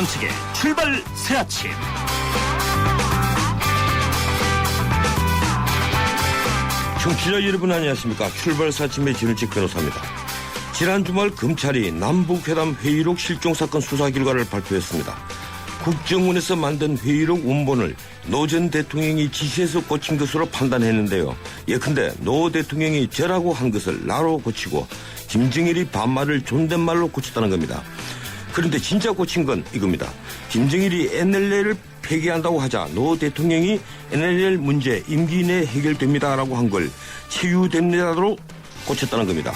전원책의 출발 새아침. 청취자 여러분 안녕하십니까. 출발 새아침의 전원책 변호사입니다. 지난 주말 검찰이 남북회담 회의록 실종 사건 수사 결과를 발표했습니다. 국정원에서 만든 회의록 원본을 노 전 대통령이 지시해서 고친 것으로 판단했는데요. 예컨대 노 대통령이 저라고 한 것을 나로 고치고 김정일이 반말을 존댓말로 고쳤다는 겁니다. 그런데 진짜 고친 건 이겁니다. 김정일이 NLL을 폐기한다고 하자 노 대통령이 NLL 문제 임기 내 해결됩니다라고 한 걸 치유됩니다로 고쳤다는 겁니다.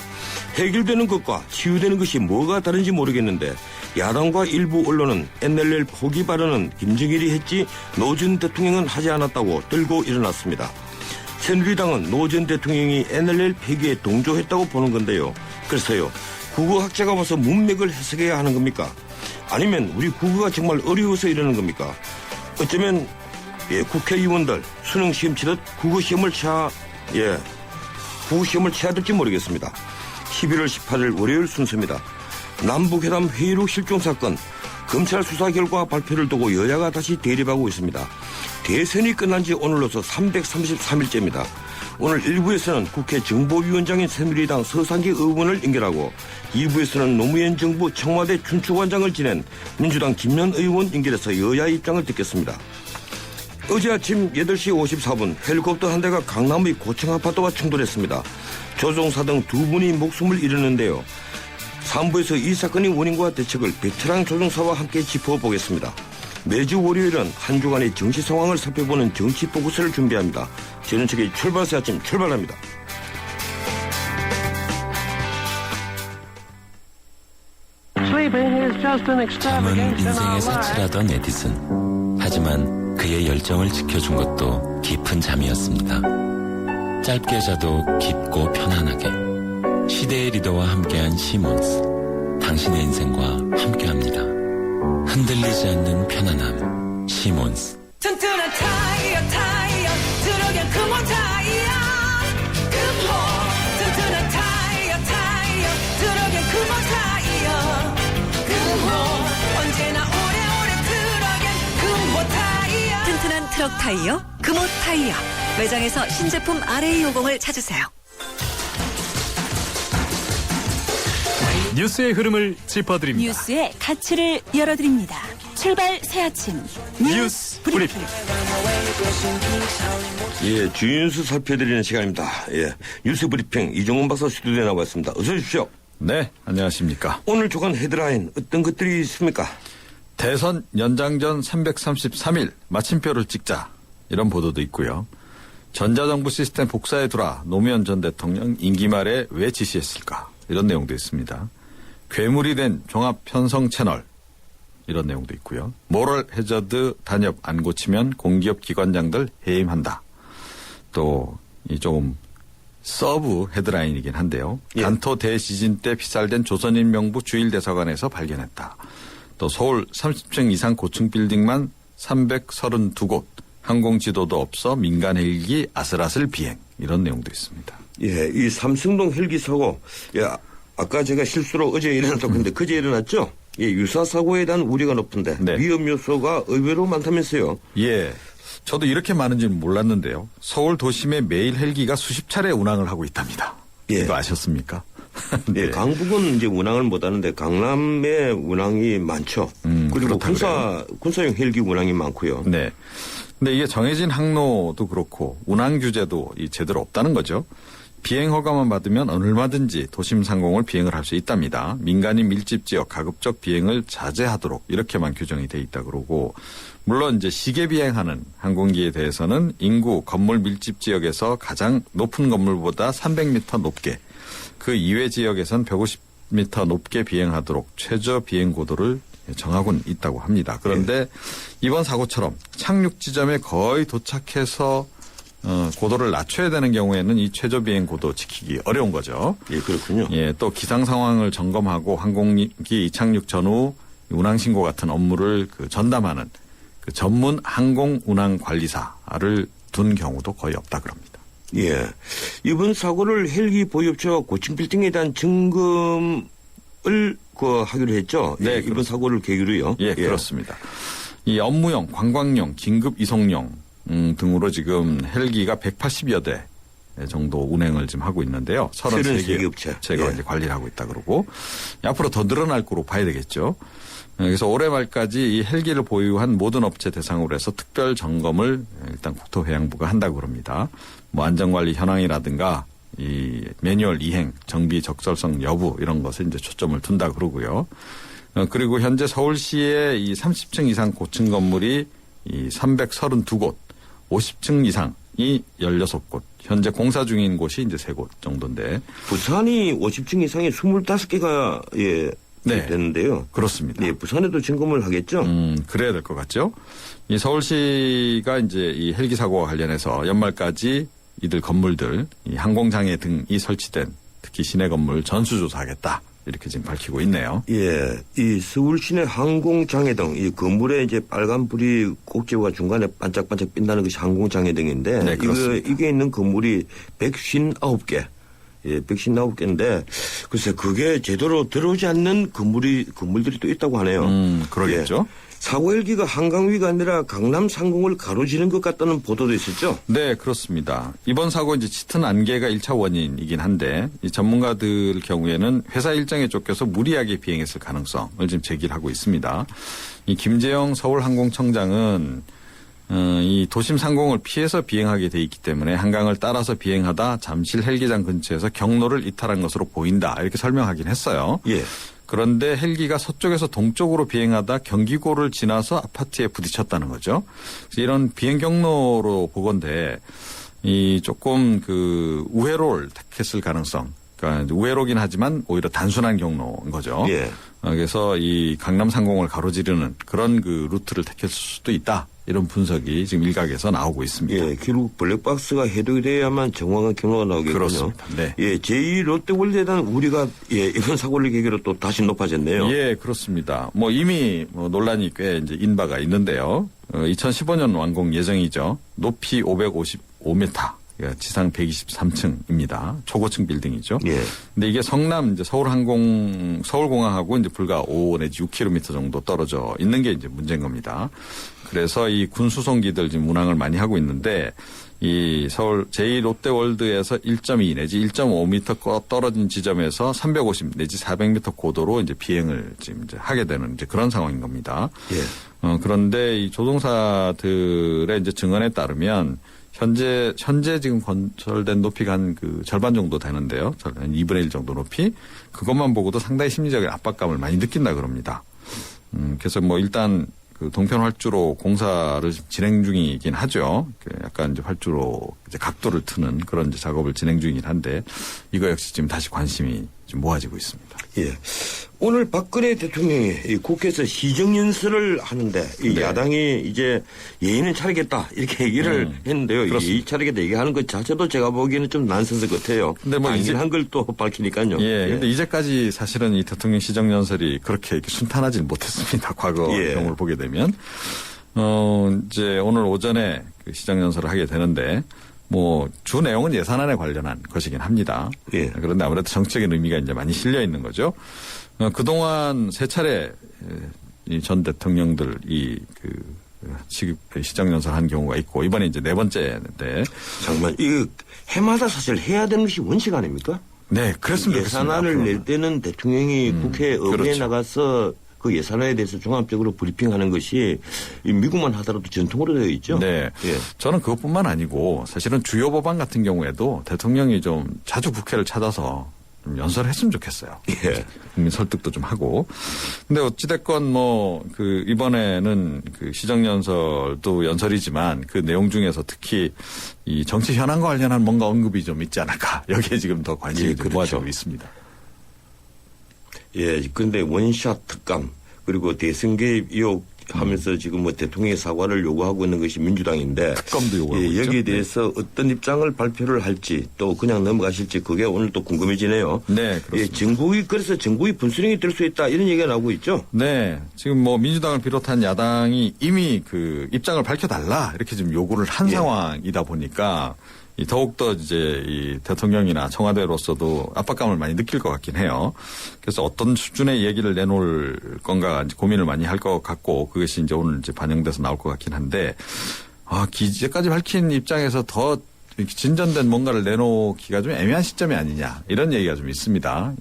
해결되는 것과 치유되는 것이 뭐가 다른지 모르겠는데 야당과 일부 언론은 NLL 포기 발언은 김정일이 했지 노 전 대통령은 하지 않았다고 들고 일어났습니다. 새누리당은 노 전 대통령이 NLL 폐기에 동조했다고 보는 건데요. 그래서요, 국어학자가 와서 문맥을 해석해야 하는 겁니까? 아니면 우리 국어가 정말 어려워서 이러는 겁니까? 어쩌면 국회의원들 수능시험 치듯 국어시험을 쳐야 될지 모르겠습니다. 11월 18일 월요일 순서입니다. 남북회담 회의록 실종 사건 검찰 수사 결과 발표를 두고 여야가 다시 대립하고 있습니다. 대선이 끝난 지 오늘로서 333일째입니다. 오늘 1부에서는 국회 정보위원장인 새누리당 서상기 의원을 연결하고 2부에서는 노무현 정부 청와대 춘추관장을 지낸 민주당 김현 의원 연결해서 여야 입장을 듣겠습니다. 어제 아침 8시 54분 헬리콥터 한 대가 강남의 고층 아파트와 충돌했습니다. 조종사 등 두 분이 목숨을 잃었는데요. 3부에서 이 사건의 원인과 대책을 베테랑 조종사와 함께 짚어보겠습니다. 매주 월요일은 한 주간의 정치 상황을 살펴보는 정치 포커스를 준비합니다. 전원책의 출발 새아침 출발합니다. 잠은 인생의 사치라던 에디슨. 하지만 그의 열정을 지켜준 것도 깊은 잠이었습니다. 짧게 자도 깊고 편안하게. 시대의 리더와 함께한 시몬스. 당신의 인생과 함께합니다. 흔들리지 않는 편안함. 시몬스. 튼튼한 타이어 들어간 금호 타이어 금호. 튼튼한 타이어 들어간 금호 타이어 금호. 언제나 오래오래 들어간 금호 타이어. 튼튼한 트럭 타이어 금호 타이어. 매장에서 신제품 RA50을 찾으세요. 뉴스의 흐름을 짚어드립니다. 뉴스의 가치를 열어드립니다. 출발 새아침 뉴스 브리핑. 주윤수 살펴드리는 시간입니다. 뉴스 브리핑 이종훈 박사 스튜디오에 나왔습니다. 어서 오십시오. 네, 안녕하십니까. 오늘 주간 헤드라인 어떤 것들이 있습니까? 대선 연장전 333일 마침표를 찍자, 이런 보도도 있고요. 전자정부 시스템 복사에 두라, 노무현 전 대통령 임기 말에 왜 지시했을까, 이런 내용도 있습니다. 괴물이 된 종합 편성 채널, 이런 내용도 있고요. 모럴 해저드 단협 안 고치면 공기업 기관장들 해임한다. 또 이 조금 서브 헤드라인이긴 한데요. 간토 대지진 때 피살된 조선인명부 주일대사관에서 발견했다. 또 서울 30층 이상 고층 빌딩만 332곳, 항공지도도 없어 민간 헬기 아슬아슬 비행, 이런 내용도 있습니다. 이 삼성동 헬기 사고, 아까 제가 실수로 어제 일어났다고 했는데 그제 일어났죠? 유사 사고에 대한 우려가 높은데 위험 요소가 의외로 많다면서요? 저도 이렇게 많은지는 몰랐는데요. 서울 도심에 매일 헬기가 수십 차례 운항을 하고 있답니다. 이거 아셨습니까? 네. 강북은 이제 운항을 못 하는데 강남에 운항이 많죠. 그리고 군사용 헬기 운항이 많고요. 네. 근데 이게 정해진 항로도 그렇고 운항 규제도 제대로 없다는 거죠. 비행 허가만 받으면 얼마든지 도심 상공을 비행을 할 수 있답니다. 민간인 밀집 지역 가급적 비행을 자제하도록 이렇게만 규정이 돼 있다 그러고, 물론 이제 시계 비행하는 항공기에 대해서는 인구 건물 밀집 지역에서 가장 높은 건물보다 300m 높게, 그 이외 지역에선 150m 높게 비행하도록 최저 비행 고도를 정하고는 있다고 합니다. 그런데 이번 사고처럼 착륙 지점에 거의 도착해서 고도를 낮춰야 되는 경우에는 이 최저 비행 고도 지키기 어려운 거죠. 그렇군요. 또 기상 상황을 점검하고 항공기 이착륙 전후 운항 신고 같은 업무를 전담하는 그 전문 항공 운항 관리사를 둔 경우도 거의 없다 그럽니다. 이번 사고를 헬기 보유업체와 고층 빌딩에 대한 점검 하기로 했죠. 네, 예, 이번 사고를 계기로요. 예, 그렇습니다. 이 업무용, 관광용, 긴급 이송용 등으로 지금 헬기가 180여 대 정도 운행을 지금 하고 있는데요. 33개 업체가 이제 관리를 하고 있다 그러고 앞으로 더 늘어날 거로 봐야 되겠죠. 그래서 올해 말까지 이 헬기를 보유한 모든 업체 대상으로 해서 특별 점검을 일단 국토해양부가 한다고 그럽니다. 뭐 안전관리 현황이라든가 이 매뉴얼 이행, 정비 적절성 여부 이런 것에 이제 초점을 둔다 그러고요. 그리고 현재 서울시의 이 30층 이상 고층 건물이 이 332곳, 50층 이상이 16곳, 현재 공사 중인 곳이 이제 3곳 정도인데. 부산이 50층 이상이 25개가 네. 되는데요. 그렇습니다. 네, 부산에도 점검을 하겠죠? 그래야 될 것 같죠? 이 서울시가 이제 이 헬기 사고와 관련해서 연말까지 이들 건물들, 이 항공장애 등이 설치된 특히 시내 건물 전수조사하겠다. 이렇게 지금 밝히고 있네요. 예, 이 서울 시내 항공장애등, 이 건물에 이제 빨간 불이 꼭지와 중간에 반짝반짝 빛나는 것이 항공장애등인데, 네, 그렇습니다. 이게 있는 건물이 159개. 예, 159개인데, 글쎄, 그게 제대로 들어오지 않는 건물들이 또 있다고 하네요. 그러겠죠. 예. 사고 헬기가 한강 위가 아니라 강남 상공을 가로지른 것 같다는 보도도 있었죠? 네, 그렇습니다. 이번 사고 이제 짙은 안개가 1차 원인이긴 한데, 이 전문가들 경우에는 회사 일정에 쫓겨서 무리하게 비행했을 가능성을 지금 제기를 하고 있습니다. 이 김재영 서울항공청장은 이 도심 상공을 피해서 비행하게 돼 있기 때문에 한강을 따라서 비행하다 잠실 헬기장 근처에서 경로를 이탈한 것으로 보인다. 이렇게 설명하긴 했어요. 예. 그런데 헬기가 서쪽에서 동쪽으로 비행하다 경기고를 지나서 아파트에 부딪혔다는 거죠. 그래서 이런 비행 경로로 보건대 이 조금 그 우회로를 택했을 가능성. 그러니까 우회로긴 하지만 오히려 단순한 경로인 거죠. 예. 그래서 이 강남 상공을 가로지르는 그런 그 루트를 택했을 수도 있다. 이런 분석이 지금 일각에서 나오고 있습니다. 예, 결국 블랙박스가 해독이 돼야만 정확한 경로가 나오겠군요. 그렇습니다. 네. 예, 제2 롯데월드에 대한 우려가 이번 사고를 계기로 또 다시 높아졌네요. 예, 그렇습니다. 뭐 이미 논란이 꽤 이제 인바가 있는데요. 2015년 완공 예정이죠. 높이 555m. 지상 123층입니다. 초고층 빌딩이죠. 예. 근데 이게 성남 이제 서울공항하고 이제 불과 5 내지 6km 정도 떨어져 있는 게 이제 문제인 겁니다. 그래서 이 군수송기들 지금 운항을 많이 하고 있는데 이 서울 제2롯데월드에서 1.2 내지 1.5m 떨어진 지점에서 350 내지 400m 고도로 이제 비행을 지금 이제 하게 되는 이제 그런 상황인 겁니다. 예. 그런데 이 조종사들의 이제 증언에 따르면 현재 지금 건설된 높이가 한 그 절반 정도 되는데요. 한 2분의 1 정도 높이. 그것만 보고도 상당히 심리적인 압박감을 많이 느낀다 그럽니다. 그래서 뭐 일단 그 동편 활주로 공사를 진행 중이긴 하죠. 약간 이제 활주로 이제 각도를 트는 그런 이제 작업을 진행 중이긴 한데 이거 역시 지금 다시 관심이 좀 모아지고 있습니다. 예. 오늘 박근혜 대통령이 이 국회에서 시정연설을 하는데 이 네. 야당이 이제 예의는 차리겠다 이렇게 얘기를 했는데요. 그렇습니다. 예의 차리겠다 얘기하는 것 자체도 제가 보기에는 좀 난센스 같아요. 근데 뭐 이제 한 걸 또 밝히니까요. 예. 근데 이제까지 사실은 이 대통령 시정연설이 그렇게 이렇게 순탄하지는 못했습니다. 과거 예. 경우를 보게 되면. 이제 오늘 오전에 그 시정연설을 하게 되는데 뭐 주 내용은 예산안에 관련한 것이긴 합니다. 예. 그런데 아무래도 정치적인 의미가 이제 많이 실려 있는 거죠. 그동안 세 차례 이 전 대통령들이 그 시정연설한 경우가 있고 이번에 이제 네 번째인데 정말 이 해마다 사실 해야 되는 것이 원칙 아닙니까? 네, 그랬으면 좋겠습니다. 예산안을 앞으로는. 낼 때는 대통령이 국회 의회에 그렇죠. 나가서 그 예산안에 대해서 종합적으로 브리핑하는 것이 이 미국만 하더라도 전통으로 되어 있죠. 네. 예. 저는 그것뿐만 아니고 사실은 주요 법안 같은 경우에도 대통령이 좀 자주 국회를 찾아서 좀 연설을 했으면 좋겠어요. 예. 국민 설득도 좀 하고. 근데 어찌됐건 뭐 그 이번에는 그 시정연설도 연설이지만 그 내용 중에서 특히 이 정치 현안과 관련한 뭔가 언급이 좀 있지 않을까. 여기에 지금 더 관심이 예, 좀 그렇죠. 모아지고 있습니다. 예, 그런데 원샷 특감 그리고 대선 개입 의혹 하면서 지금 뭐 대통령의 사과를 요구하고 있는 것이 민주당인데 특검도 요구하고 예, 있죠. 여기에 네. 대해서 어떤 입장을 발표를 할지 또 그냥 넘어가실지 그게 오늘 또 궁금해지네요. 네, 그렇습니다. 예, 그래서 정부의 분수령이 될 수 있다 이런 얘기가 나오고 있죠. 네. 지금 뭐 민주당을 비롯한 야당이 이미 그 입장을 밝혀달라 이렇게 지금 요구를 한 예. 상황이다 보니까 더욱더 이제 이 대통령이나 청와대로서도 압박감을 많이 느낄 것 같긴 해요. 그래서 어떤 수준의 얘기를 내놓을 건가 이제 고민을 많이 할 것 같고 그것이 이제 오늘 이제 반영돼서 나올 것 같긴 한데 기재까지 밝힌 입장에서 더 진전된 뭔가를 내놓기가 좀 애매한 시점이 아니냐 이런 얘기가 좀 있습니다.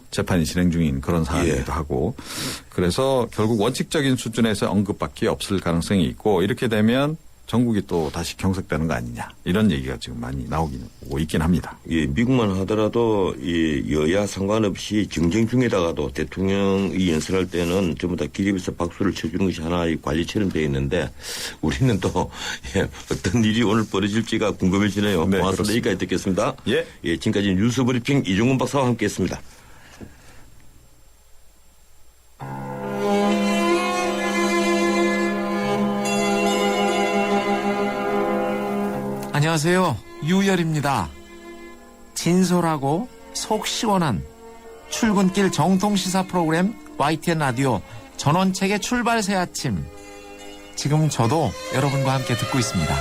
재판이 진행 중인 그런 상황이기도 하고 그래서 결국 원칙적인 수준에서 언급밖에 없을 가능성이 있고 이렇게 되면 전국이 또 다시 경색되는 거 아니냐 이런 얘기가 지금 많이 나오고 있긴 합니다. 예, 미국만 하더라도 이 여야 상관없이 정쟁 중에다가도 대통령이 연설할 때는 전부 다 기립에서 박수를 쳐주는 것이 하나의 관리처럼 되어 있는데 우리는 또 어떤 일이 오늘 벌어질지가 궁금해지네요. 네, 고맙습니다. 여기까지 듣겠습니다. 예, 지금까지 뉴스 브리핑 이종훈 박사와 함께했습니다. 안녕하세요. 유열입니다. 진솔하고 속 시원한 출근길 정통시사 프로그램 YTN 라디오 전원책의 출발 새 아침. 지금 저도 여러분과 함께 듣고 있습니다.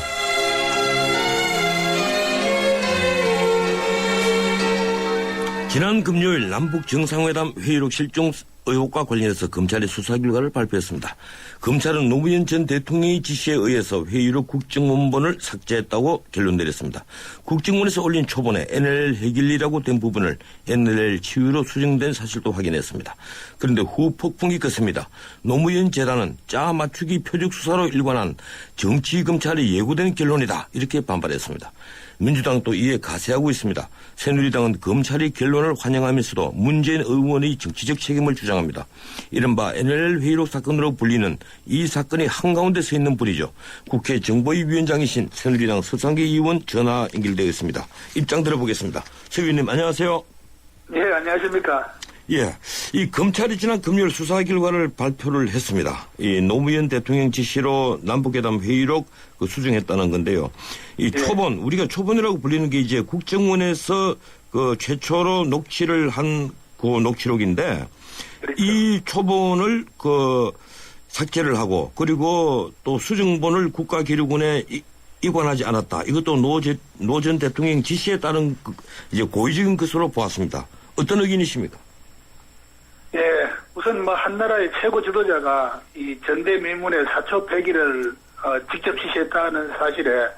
지난 금요일 남북 정상회담 회의록 실종 의혹과 관련해서 검찰의 수사 결과를 발표했습니다. 검찰은 노무현 전 대통령의 지시에 의해서 회의록 국정원본을 삭제했다고 결론 내렸습니다. 국정원에서 올린 초본에 NLL 해결이라고 된 부분을 NLL 치유로 수정된 사실도 확인했습니다. 그런데 후 폭풍이 컸습니다. 노무현 재단은 짜 맞추기 표적 수사로 일관한 정치검찰의 예고된 결론이다 이렇게 반발했습니다. 민주당도 이에 가세하고 있습니다. 새누리당은 검찰의 결론을 환영하면서도 문재인 의원의 정치적 책임을 주장합니다. 이른바 NLL 회의록 사건으로 불리는 이 사건이 한가운데 서 있는 분이죠. 국회 정보위원장이신 새누리당 서상계 의원 전화 연결되어 있습니다. 입장 들어보겠습니다. 새 의원님 안녕하세요. 예, 안녕하십니까. 예, 이 검찰이 지난 금요일 수사 결과를 발표를 했습니다. 이 노무현 대통령 지시로 남북회담 회의록 수정했다는 건데요. 이 초본, 우리가 초본이라고 불리는 게 이제 국정원에서 최초로 녹취를 한 그 녹취록인데 그렇죠. 이 초본을 삭제를 하고 그리고 또 수정본을 국가기록원에 이관하지 않았다. 이것도 노 전 대통령 지시에 따른 이제 고의적인 것으로 보았습니다. 어떤 의견이십니까? 예, 우선 한나라의 최고 지도자가 이 전대미문의 사초폐기를 직접 지시했다는 사실에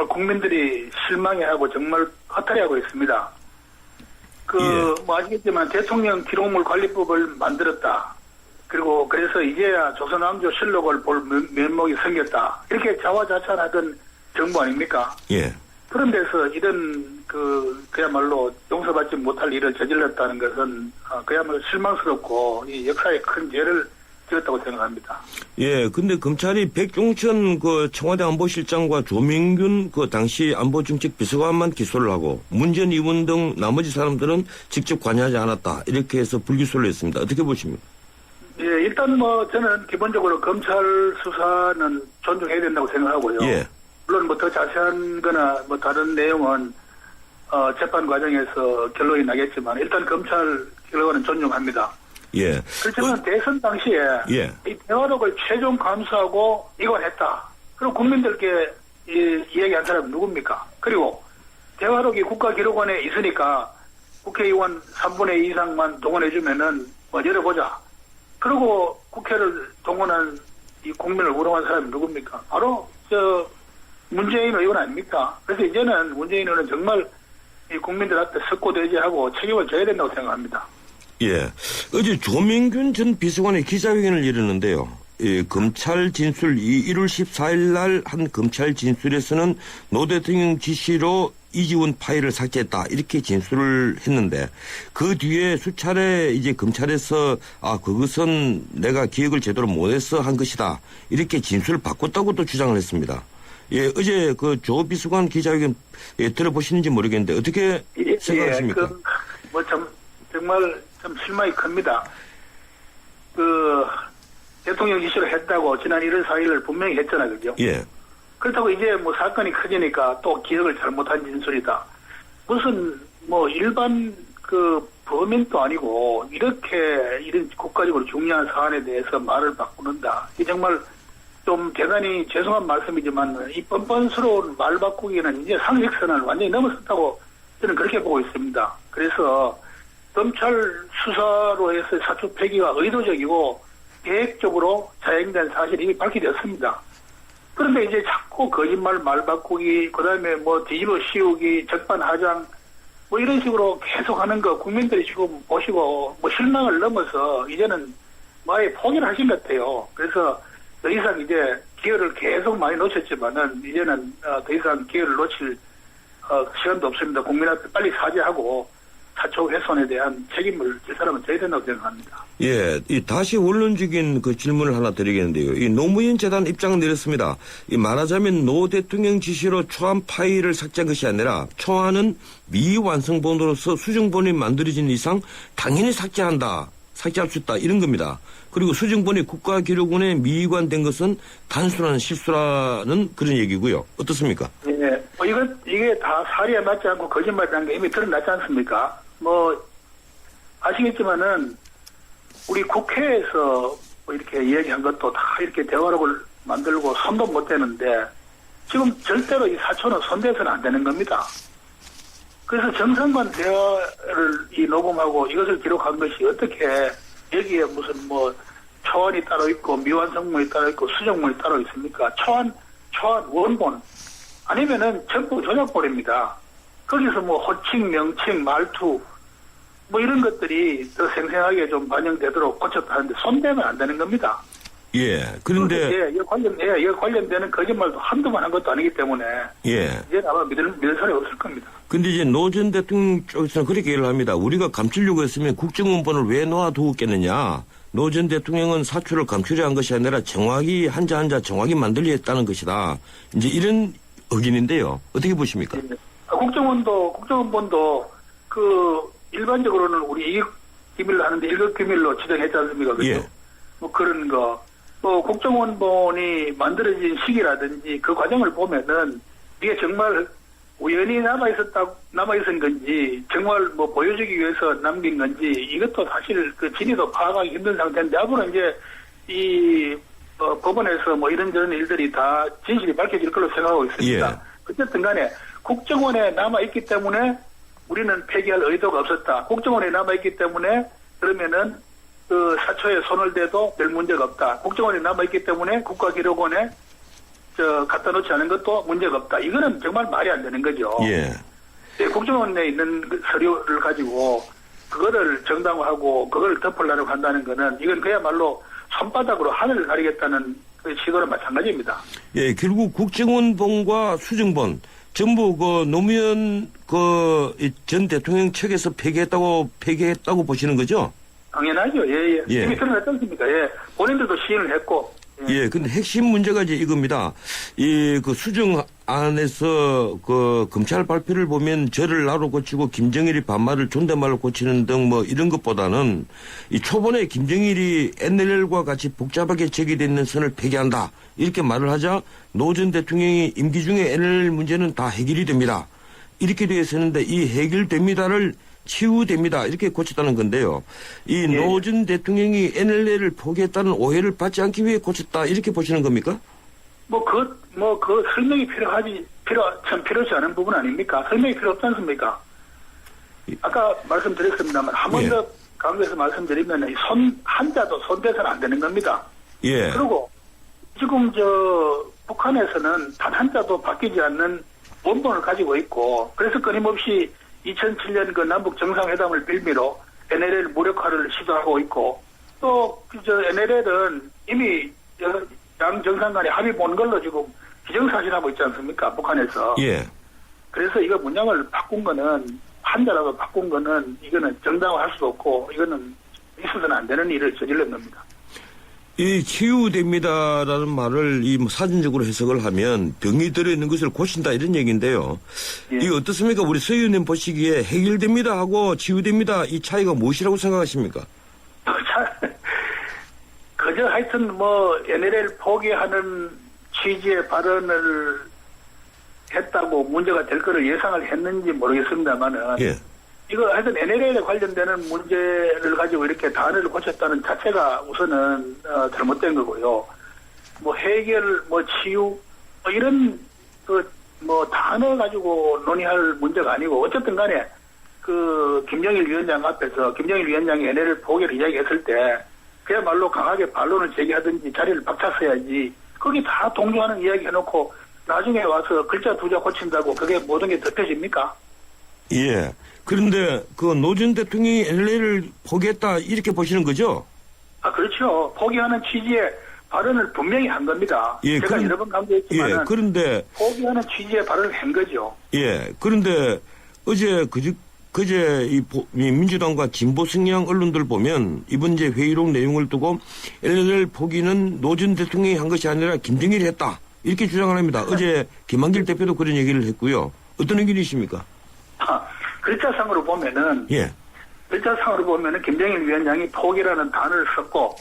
국민들이 실망해하고 정말 허탈해하고 있습니다. 아시겠지만 대통령 기록물 관리법을 만들었다. 그리고 그래서 이제야 조선왕조 실록을 볼 면목이 생겼다. 이렇게 자화자찬하던 정부 아닙니까? 예. 그런 데서 이런 그야말로 용서받지 못할 일을 저질렀다는 것은 그야말로 실망스럽고 이 역사에 큰 죄를 지었다고 생각합니다. 예, 근데 검찰이 백종천 청와대 안보실장과 조명균 당시 안보정책 비서관만 기소를 하고 문전 의원 등 나머지 사람들은 직접 관여하지 않았다. 이렇게 해서 불기소를 했습니다. 어떻게 보십니까? 예, 일단 저는 기본적으로 검찰 수사는 존중해야 된다고 생각하고요. 예. 물론 더 자세한 거나 다른 내용은 재판 과정에서 결론이 나겠지만 일단 검찰 결과는 존중합니다. 예. 그렇지만 대선 당시에 예. 이 대화록을 최종 감수하고 이관했다. 그럼 국민들께 이야기한 사람은 누굽니까? 그리고 대화록이 국가기록원에 있으니까 국회의원 3분의 2 이상만 동원해주면은 열어보자. 그리고 국회를 동원한 이 국민을 우롱한 사람이 누굽니까? 바로 문재인 의원 아닙니까? 그래서 이제는 문재인 의원은 정말 이 국민들 앞에 석고대죄하고 책임을 져야 된다고 생각합니다. 예. 어제 조명균 전 비서관의 기자회견을 열었는데요. 검찰 진술 1월 14일 날 한 검찰 진술에서는 노 대통령 지시로 이지훈 파일을 삭제했다. 이렇게 진술을 했는데 그 뒤에 수차례 이제 검찰에서 그것은 내가 기억을 제대로 못해서 한 것이다. 이렇게 진술을 바꿨다고 또 주장을 했습니다. 예, 어제 조 비서관 기자회견 들어보시는지 모르겠는데 어떻게 생각하십니까? 정말 좀 실망이 큽니다. 대통령 지시를 했다고 지난 1월 4일을 분명히 했잖아요, 그죠? 예. 그렇다고 이제 사건이 커지니까 또 기억을 잘못한 진술이다. 무슨 일반 범인도 아니고 이런 국가적으로 중요한 사안에 대해서 말을 바꾸는다. 이 정말 좀 대단히 죄송한 말씀이지만 이 뻔뻔스러운 말 바꾸기는 이제 상식선을 완전히 넘어섰다고 저는 그렇게 보고 있습니다. 그래서 검찰 수사로 해서 사초 폐기가 의도적이고 계획적으로 자행된 사실이 이미 밝혀졌습니다. 그런데 이제 자꾸 거짓말 말 바꾸기, 그 다음에 뭐 뒤집어 씌우기, 적반하장, 뭐 이런 식으로 계속 하는 거 국민들이 지금 보시고 뭐 실망을 넘어서 이제는 뭐 아예 포기를 하신 것 같아요. 그래서 더 이상 이제 기회를 계속 많이 놓쳤지만은 이제는 더 이상 기회를 놓칠 시간도 없습니다. 국민 앞에 빨리 사죄하고 사초 훼손에 대한 책임을 질 사람은 져야 된다고 생각합니다. 예, 다시 원론적인 그 질문을 하나 드리겠는데요. 이 노무현 재단 입장을 내렸습니다. 말하자면 노 대통령 지시로 초안 파일을 삭제한 것이 아니라 초안은 미완성본으로서 수정본이 만들어진 이상 당연히 삭제할 수 있다 이런 겁니다. 그리고 수정본이 국가기록원에 미관된 것은 단순한 실수라는 그런 얘기고요. 어떻습니까? 예, 이게 다 사리에 맞지 않고 거짓말이라는 게 이미 드러났지 않습니까? 뭐 아시겠지만은 우리 국회에서 뭐 이렇게 이야기한 것도 다 이렇게 대화록을 만들고 손도 못 대는데 지금 절대로 이 사초는 손대서는 안 되는 겁니다. 그래서 정상관 대화를 녹음하고 이것을 기록한 것이 어떻게 여기에 무슨 뭐 초안이 따로 있고 미완성문이 따로 있고 수정문이 따로 있습니까? 초안 원본 아니면은 전부 조작본입니다. 거기서 뭐 호칭, 명칭, 말투 뭐 이런 것들이 더 생생하게 좀 반영되도록 고쳤다는데 손대면 안 되는 겁니다. 예, 그런데 이에 관련되는 거짓말도 한두 번 한 것도 아니기 때문에 이제 아마 믿을 사람이 없을 겁니다. 근데 이제 노 전 대통령 쪽에서는 그렇게 얘기를 합니다. 우리가 감추려고 했으면 국정원본을 왜 놓아두었겠느냐. 노 전 대통령은 사초를 감추려 한 것이 아니라 정확히 한자 한자 정확히 만들려 했다는 것이다. 이제 이런 의견인데요. 어떻게 보십니까? 국정원본도 그 일반적으로는 우리 이익 기밀로 하는데 일급 기밀로 지정했지 않습니까? 그죠? 예. 뭐 그런 거. 뭐 국정원본이 만들어진 시기라든지 그 과정을 보면은 이게 정말 우연히 남아있은 건지 정말 뭐 보여주기 위해서 남긴 건지 이것도 사실 그 진위도 파악하기 힘든 상태인데 앞으로 이제 이 법원에서 뭐 이런저런 일들이 다 진실이 밝혀질 걸로 생각하고 있습니다. 예. 어쨌든 간에 국정원에 남아있기 때문에 우리는 폐기할 의도가 없었다. 국정원에 남아있기 때문에 그러면은 그 사초에 손을 대도 별 문제가 없다. 국정원에 남아있기 때문에 국가기록원에 갖다 놓지 않은 것도 문제가 없다. 이거는 정말 말이 안 되는 거죠. 예. 국정원에 있는 그 서류를 가지고 그거를 정당화하고 그걸 덮으려고 한다는 거는 이건 그야말로 손바닥으로 하늘을 가리겠다는 그 시도는 마찬가지입니다. 예, 결국 국정원본과 수정본 전부 그 노무현 그 전 대통령 측에서 폐기했다고 보시는 거죠? 당연하죠. 예. 이미 드러났지 않습니까? 예. 본인들도 시인을 했고. 예, 근데 핵심 문제가 이제 이겁니다. 그 수정 안에서 그 검찰 발표를 보면 저를 나로 고치고 김정일이 반말을 존댓말로 고치는 등 뭐 이런 것보다는 이 초반에 김정일이 NLL과 같이 복잡하게 제기되어 있는 선을 폐기한다. 이렇게 말을 하자 노 전 대통령이 임기 중에 NLL 문제는 다 해결이 됩니다. 이렇게 되어 있었는데 이 해결됩니다를 치유됩니다. 이렇게 고쳤다는 건데요. 이 노 전 대통령이 NLL을 포기했다는 오해를 받지 않기 위해 고쳤다. 이렇게 보시는 겁니까? 그 설명이 필요하지 않은 부분 아닙니까? 설명이 필요 없지 않습니까? 아까 말씀드렸습니다만 한 번 더 강조해서 말씀드리면 한자도 손대서는 안 되는 겁니다. 예. 그리고 지금 북한에서는 단 한자도 바뀌지 않는 원본을 가지고 있고 그래서 끊임없이 2007년 그 남북 정상회담을 빌미로 NLL 무력화를 시도하고 있고 또 NLL은 이미 양 정상 간에 합의 본 걸로 지금 기정사실하고 있지 않습니까? 북한에서. 예. 그래서 이거 문장을 바꾼 거는 한자라도 바꾼 거는 이거는 정당화할 수도 없고 이거는 있어서는 안 되는 일을 저질른 겁니다. 이 치유됩니다라는 말을 사전적으로 해석을 하면 병이 들어있는 것을 고친다 이런 얘기인데요. 예. 이거 어떻습니까? 우리 서 의원님 보시기에 해결됩니다 하고 치유됩니다 이 차이가 무엇이라고 생각하십니까? 그저 하여튼 NLL 포기하는 취지의 발언을 했다고 문제가 될 거를 예상을 했는지 모르겠습니다만은 예. 이거 하여튼 NLL에 관련되는 문제를 가지고 이렇게 단어를 고쳤다는 자체가 우선은 잘못된 거고요. 뭐 해결, 뭐 치유, 뭐 이런 뭐 단어 가지고 논의할 문제가 아니고 어쨌든 간에 김정일 위원장 앞에서 김정일 위원장이 NLL 포기를 이야기했을 때 그야말로 강하게 반론을 제기하든지 자리를 박찼어야지 거기 다 동조하는 이야기 해놓고 나중에 와서 글자 두자 고친다고 그게 모든 게 덮여집니까? 예. 그런데 노 전 대통령이 NLL을 포기했다 이렇게 보시는 거죠? 그렇죠. 포기하는 취지의 발언을 분명히 한 겁니다. 예, 제가 여러 번 강조했지만 예, 그런데 포기하는 취지의 발언을 한 거죠. 예. 그런데 어제 그제 이 민주당과 진보 성향 언론들 보면 이번 이제 회의록 내용을 두고 NLL 포기는 노 전 대통령이 한 것이 아니라 김정일이 했다 이렇게 주장을 합니다. 어제 김한길 대표도 그런 얘기를 했고요. 어떤 의견이십니까? 글자상으로 보면은 예. 글자상으로 보면은 김정일 위원장이 포기라는 단어를 썼고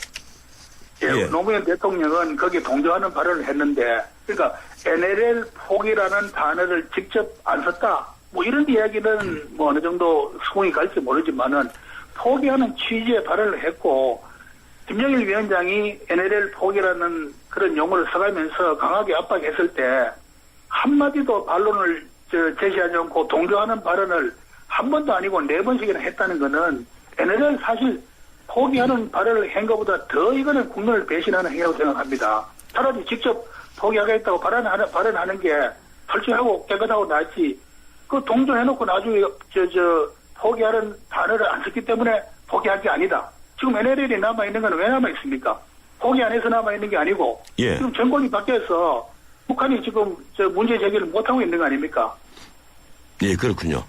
예. 노무현 대통령은 거기에 동조하는 발언을 했는데 그러니까 NLL 포기라는 단어를 직접 안 썼다. 뭐 이런 이야기는 뭐 어느 정도 수긍이 갈지 모르지만은 포기하는 취지의 발언을 했고 김정일 위원장이 NLL 포기라는 그런 용어를 써가면서 강하게 압박했을 때 한마디도 반론을 제시하지 않고 동조하는 발언을 한 번도 아니고 4번씩이나 했다는 거는 NLL 사실 포기하는 발언을 한 것보다 더 이거는 국민을 배신하는 행위라고 생각합니다. 차라리 직접 포기하겠다고 발언하는 게 솔직하고 깨끗하고 낫지. 동조해놓고 나중에 포기하는 단어를 안 썼기 때문에 포기할 게 아니다. 지금 NLL이 남아있는 건 왜 남아있습니까? 포기 안 해서 남아있는 게 아니고 예. 지금 정권이 바뀌어서 북한이 지금 문제 제기를 못하고 있는 거 아닙니까? 예, 그렇군요.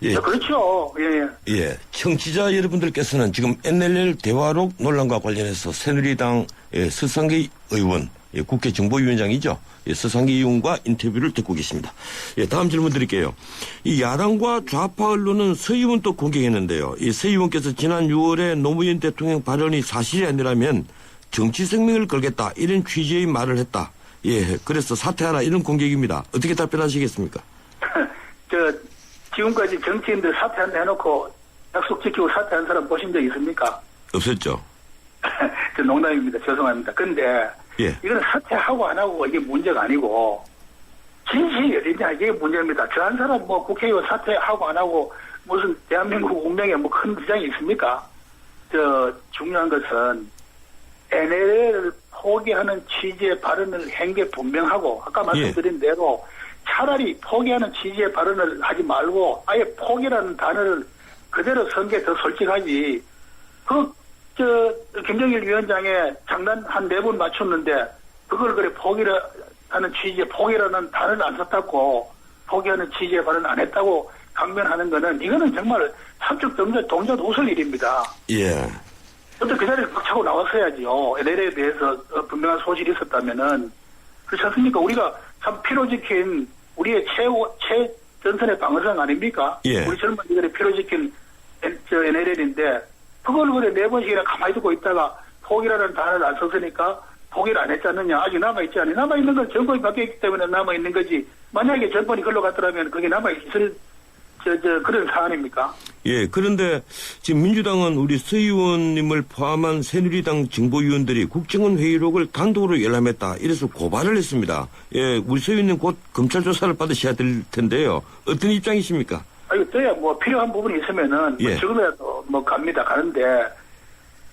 예. 그렇죠. 예. 예. 청취자 여러분들께서는 지금 NLL 대화록 논란과 관련해서 새누리당 서상기 의원, 국회 정보위원장이죠. 서상기 의원과 인터뷰를 듣고 계십니다. 예, 다음 질문 드릴게요. 이 야당과 좌파 언론은 서 의원 또 공격했는데요. 이 서 의원께서 지난 6월에 노무현 대통령 발언이 사실이 아니라면 정치 생명을 걸겠다 이런 취지의 말을 했다. 예, 그래서 사퇴하라 이런 공격입니다. 어떻게 답변하시겠습니까? 지금까지 정치인들 사퇴한다 해놓고 약속 지키고 사퇴한 사람 보신 적 있습니까? 없었죠. 농담입니다. 죄송합니다. 근데 예. 이거는 사퇴하고 안 하고 이게 문제가 아니고 진실이 어디냐 이게 문제입니다. 저 한 사람 뭐 국회의원 사퇴하고 안 하고 무슨 대한민국 운명에 뭐 큰 부장이 있습니까? 중요한 것은 NLL을 포기하는 취지의 발언을 한 게 분명하고 아까 말씀드린 대로 차라리 포기하는 취지의 발언을 하지 말고 아예 포기라는 단어를 그대로 쓴 게 더 솔직하지. 김정일 위원장의 장난 한 4번 맞췄는데 그걸 그래 포기하는 취지의 포기라는 단어를 안 썼다고 포기하는 취지의 발언 안 했다고 강변하는 거는 이거는 정말 사적 동조도 웃을 일입니다. 예. 어떤 그 자리를 꽉 차고 나왔어야지요. NLL에 대해서 분명한 소실이 있었다면은 그렇지 않습니까? 우리가 참 피로 지킨 우리의 최전선의 방어선 아닙니까? 예. 우리 젊은이들의 피로 지킨 NLL인데 그걸 그래 4번씩이나 가만히 두고 있다가 포기라는 단어를 안 썼으니까 포기를 안 했지 않느냐. 아직 남아있지 않느냐. 남아있는 건 정권이 바뀌었기 때문에 남아있는 거지. 만약에 정권이 글로 갔더라면 그게 남아있을 그런 사안입니까? 예, 그런데 지금 민주당은 우리 서 의원님을 포함한 새누리당 정보위원들이 국정원 회의록을 단독으로 열람했다. 이래서 고발을 했습니다. 예, 우리 서 의원님 곧 검찰 조사를 받으셔야 될 텐데요. 어떤 입장이십니까? 저야 뭐 필요한 부분이 있으면은 예. 지금이라도 뭐 갑니다. 가는데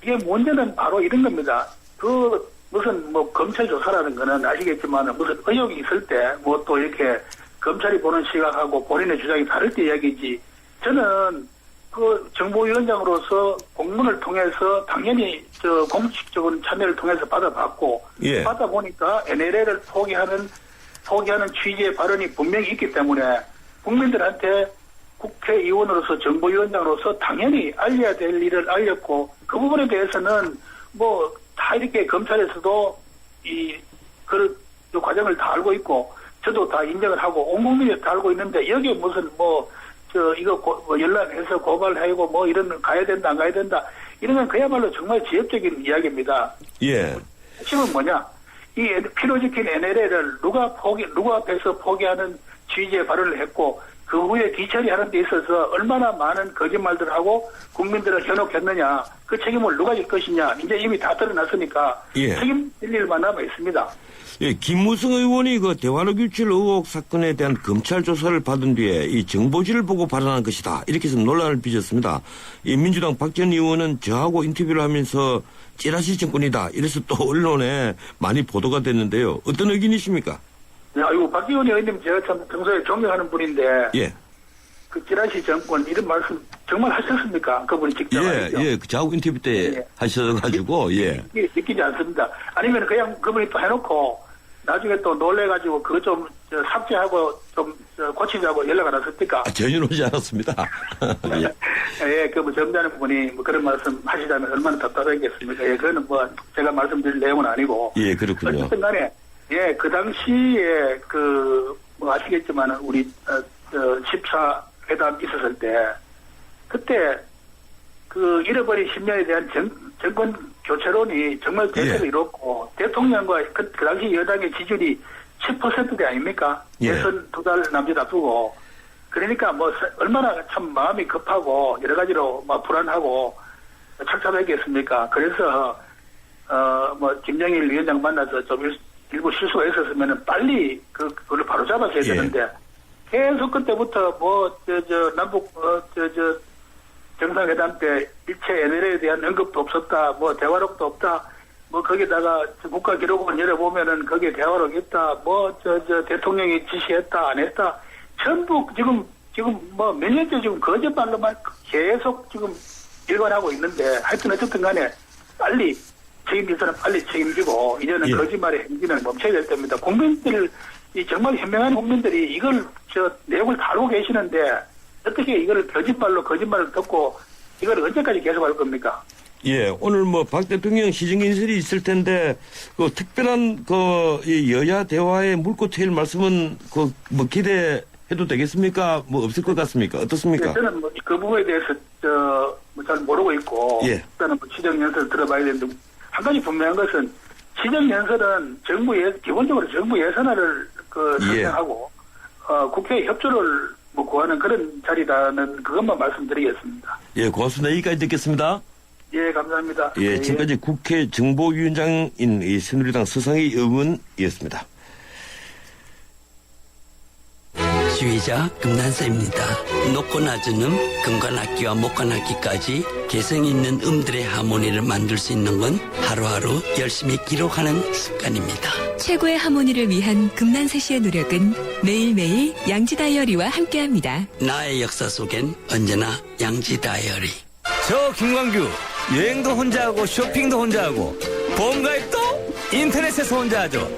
이게 문제는 바로 이런 겁니다. 무슨 뭐 검찰 조사라는 거는 아시겠지만 무슨 의혹이 있을 때 뭐 또 이렇게 검찰이 보는 시각하고 본인의 주장이 다를 때 이야기지. 저는 정보위원장으로서 공문을 통해서 당연히 공식적인 참여를 통해서 받아봤고 예. 받아보니까 NLL을 포기하는 취지의 발언이 분명히 있기 때문에 국민들한테 국회의원으로서 정보위원장으로서 당연히 알려야 될 일을 알렸고 그 부분에 대해서는 뭐 다 이렇게 검찰에서도 이 과정을 다 알고 있고 저도 다 인정을 하고 온 국민이 다 알고 있는데 여기에 무슨 연락해서 고발하고 뭐 이런 가야 된다 안 가야 된다 이런 건 그야말로 정말 지엽적인 이야기입니다. 예. 핵심은 뭐냐? 이 피로 지킨 NLL을 누가 앞에서 포기하는 취지의 발언을 했고 그 후에 뒤처리하는 데 있어서 얼마나 많은 거짓말들을 하고 국민들을 현혹했느냐, 그 책임을 누가 질 것이냐, 이제 이미 다 드러났으니까 예. 책임질 일만 남아 있습니다. 예, 김무성 의원이 그 대화로 유출 의혹 사건에 대한 검찰 조사를 받은 뒤에 이 정보지를 보고 발언한 것이다. 이렇게 해서 논란을 빚었습니다. 이 민주당 박 전 의원은 저하고 인터뷰를 하면서 찌라시 정권이다. 이래서 또 언론에 많이 보도가 됐는데요. 어떤 의견이십니까? 네, 아이고, 박지원 의원님 제가 참 평소에 존경하는 분인데, 예. 그 찌라시 정권 이런 말씀 정말 하셨습니까? 그분이 직접 예, 하시죠? 예, 그 저하고 인터뷰 때 예. 하셔가지고, 예. 느끼지 않습니다. 아니면 그냥 그분이 또 해놓고 나중에 또 놀래가지고 그거 좀 삭제하고 좀 고치자고 연락 안 하셨습니까? 전혀 오지 않았습니다. 예. 예, 그 뭐 점잖은 분이 뭐 그런 말씀 하시자면 얼마나 답답하겠습니까? 예, 그거는 뭐 제가 말씀드릴 내용은 아니고. 예, 그렇군요. 어쨌든 간에, 예, 그 당시에 뭐 아시겠지만 우리, 14 회담 있었을 때, 그때 그 잃어버린 10년에 대한 정권 교체론이 정말 대세를 예. 이뤘고, 대통령과 그 당시 여당의 지지율이 10%대 아닙니까? 예. 대선 2달 남짓 앞두고. 그러니까 뭐 얼마나 참 마음이 급하고 여러 가지로 막 불안하고 착잡했겠습니까? 그래서 뭐 김정일 위원장 만나서 좀 일부 실수가 있었으면은 빨리 그걸 바로 잡았어야 예. 되는데 계속 그때부터 뭐 남북 정상회담 때 일체 NLL에 대한 언급도 없었다, 뭐 대화록도 없다, 뭐 거기다가 국가기록원 열어보면은 거기에 대화록 있다, 뭐 대통령이 지시했다 안 했다, 전부 지금 뭐 몇 년째 지금 거짓말로만 계속 지금 일관하고 있는데, 하여튼 어쨌든 간에 빨리 책임질 사람 빨리 책임지고 이제는 예. 거짓말의 행진을 멈춰야 될 때입니다. 국민들, 이 정말 현명한 국민들이 이걸 내용을 다 알고 계시는데 어떻게 이걸 거짓말을 듣고 이걸 언제까지 계속할 겁니까? 예, 오늘 뭐 박 대통령 시정인설이 있을 텐데 그 특별한 이 여야 대화에 물고 튈 말씀은 뭐 기대해도 되겠습니까? 뭐 없을 것 같습니까? 어떻습니까? 네, 저는 뭐 그 부분에 대해서 잘 모르고 있고, 예. 일단은 뭐 시정연설 들어봐야 되는데, 한 가지 분명한 것은 시정연설은 기본적으로 정부 예산안을 설명하고 국회 협조를 뭐 구하는 그런 자리라는 그것만 말씀드리겠습니다. 예, 고맙습니다. 여기까지 듣겠습니다. 예, 감사합니다. 예, 지금까지 국회 정보위원장인 이 새누리당 서상희 의원이었습니다. 지휘자 금난사입니다. 높고 낮은 금관악기와 목관악기까지 개성 있는 음들의 하모니를 만들 수 있는 건 하루하루 열심히 기록하는 습관입니다. 최고의 하모니를 위한 금난세 씨의 노력은 매일매일 양지 다이어리와 함께합니다. 나의 역사 속엔 언제나 양지 다이어리. 저 김광규 여행도 혼자 하고 쇼핑도 혼자 하고 보험가입도 인터넷에서 혼자 하죠.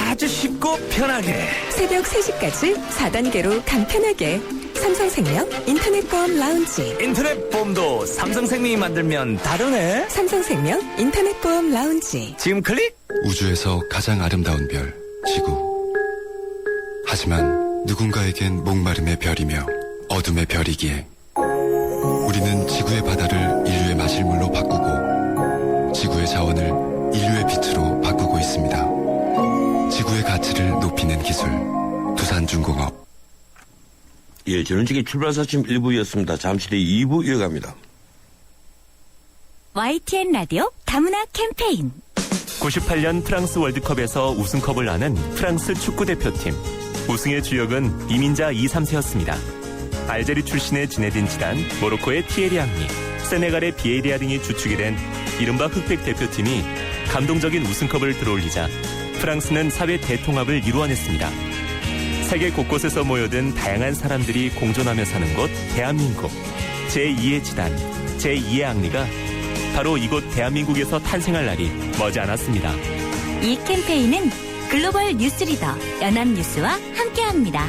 아주 쉽고 편하게. 새벽 3시까지 4단계로 간편하게. 삼성생명 인터넷보험 라운지. 인터넷 보험도 삼성생명이 만들면 다르네. 삼성생명 인터넷보험 라운지. 지금 클릭. 우주에서 가장 아름다운 별, 지구. 하지만 누군가에겐 목마름의 별이며 어둠의 별이기에 우리는 지구의 바다를 인류의 마실물로 바꾸고 지구의 자원을 인류의 빛으로 바꾸고 있습니다. 지구의 가치를 높이는 기술, 두산중공업. 예, 전원직의 출발사침 1부였습니다. 잠시 뒤 2부 이어갑니다. YTN 라디오 다문화 캠페인. 98년 프랑스 월드컵에서 우승컵을 나는 프랑스 축구대표팀. 우승의 주역은 이민자 2, 3세였습니다. 알제리 출신의 지네딘 지단, 모로코의 티에리 앙리, 세네갈의 비에리아 등이 주축이 된 이른바 흑백 대표팀이 감동적인 우승컵을 들어올리자 프랑스는 사회 대통합을 이루어냈습니다. 세계 곳곳에서 모여든 다양한 사람들이 공존하며 사는 곳 대한민국. 제2의 지단, 제2의 앙리가 바로 이곳 대한민국에서 탄생할 날이 머지않았습니다. 이 캠페인은 글로벌 뉴스리더 연합뉴스와 함께합니다.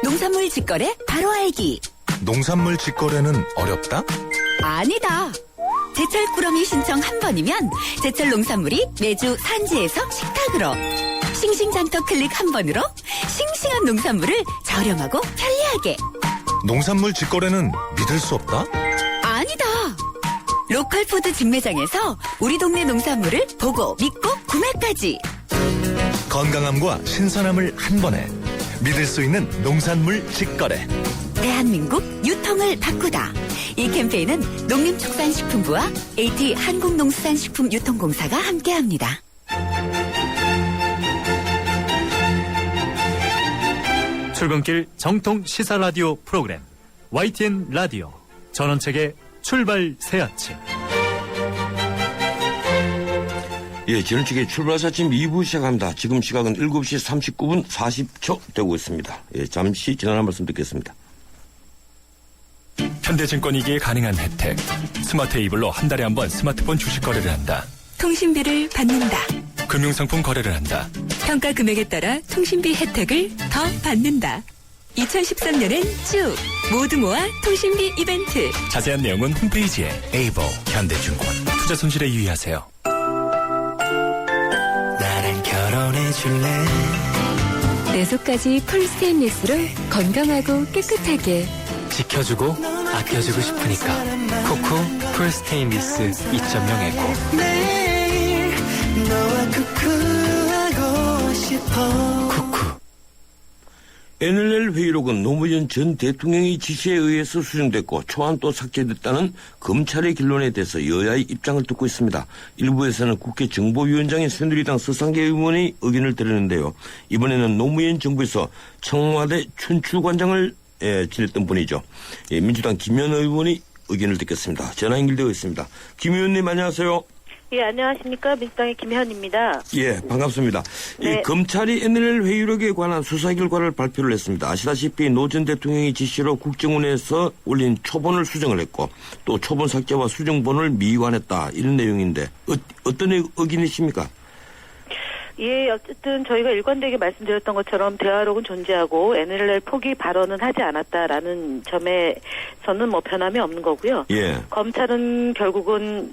농산물 직거래 바로 알기. 농산물 직거래는 어렵다? 아니다. 제철 꾸러미 신청 한 번이면 제철 농산물이 매주 산지에서 식탁으로. 싱싱장터 클릭 한 번으로 싱싱한 농산물을 저렴하고 편리하게. 농산물 직거래는 믿을 수 없다? 아니다. 로컬푸드 직매장에서 우리 동네 농산물을 보고 믿고 구매까지. 건강함과 신선함을 한 번에 믿을 수 있는 농산물 직거래. 대한민국 유통을 바꾸다. 이 캠페인은 농림축산식품부와 AT 한국농수산식품유통공사가 함께합니다. 출근길 정통 시사 라디오 프로그램 YTN 라디오 전원책의 출발 새 아침. 예, 전원책의 출발 새 아침 2부 시작합니다. 지금 시각은 7시 39분 40초 되고 있습니다. 예, 잠시 지나는 말씀 듣겠습니다. 현대증권이기에 가능한 혜택. 스마트 이블로 한 달에 한 번 스마트폰 주식 거래를 한다. 통신비를 받는다. 금융상품 거래를 한다. 평가 금액에 따라 통신비 혜택을 더 받는다. 2013년엔 쭉 모두 모아 통신비 이벤트. 자세한 내용은 홈페이지에 에이버 현대증권. 투자 손실에 유의하세요. 나랑 결혼해 줄래? 내 속까지 풀 스테인리스로 건강하고 깨끗하게 지켜주고 아껴주고 싶으니까 코쿠 풀 스테인리스 2.0 에코. 매일 너와 쿠쿠하고 싶어. 쿠쿠. NLL 회의록은 노무현 전 대통령의 지시에 의해서 수정됐고 초안도 삭제됐다는 검찰의 결론에 대해서 여야의 입장을 듣고 있습니다. 일부에서는 국회 정보위원장인 새누리당 서상계 의원이 의견을 드렸는데요. 이번에는 노무현 정부에서 청와대 춘추관장을 지냈던 분이죠. 민주당 김현 의원이 의견을 듣겠습니다. 전화 연결되어 있습니다. 김 의원님 안녕하세요. 예, 안녕하십니까. 민주당의 김현입니다. 예, 반갑습니다. 네. 이 검찰이 NLL 회의록에 관한 수사 결과를 발표를 했습니다. 아시다시피 노 전 대통령의 지시로 국정원에서 올린 초본을 수정을 했고 또 초본 삭제와 수정본을 미관했다 이런 내용인데 어떤 의견이십니까? 예, 어쨌든 저희가 일관되게 말씀드렸던 것처럼 대화록은 존재하고 NLL 포기 발언은 하지 않았다라는 점에서는 뭐 변함이 없는 거고요. 예. 검찰은 결국은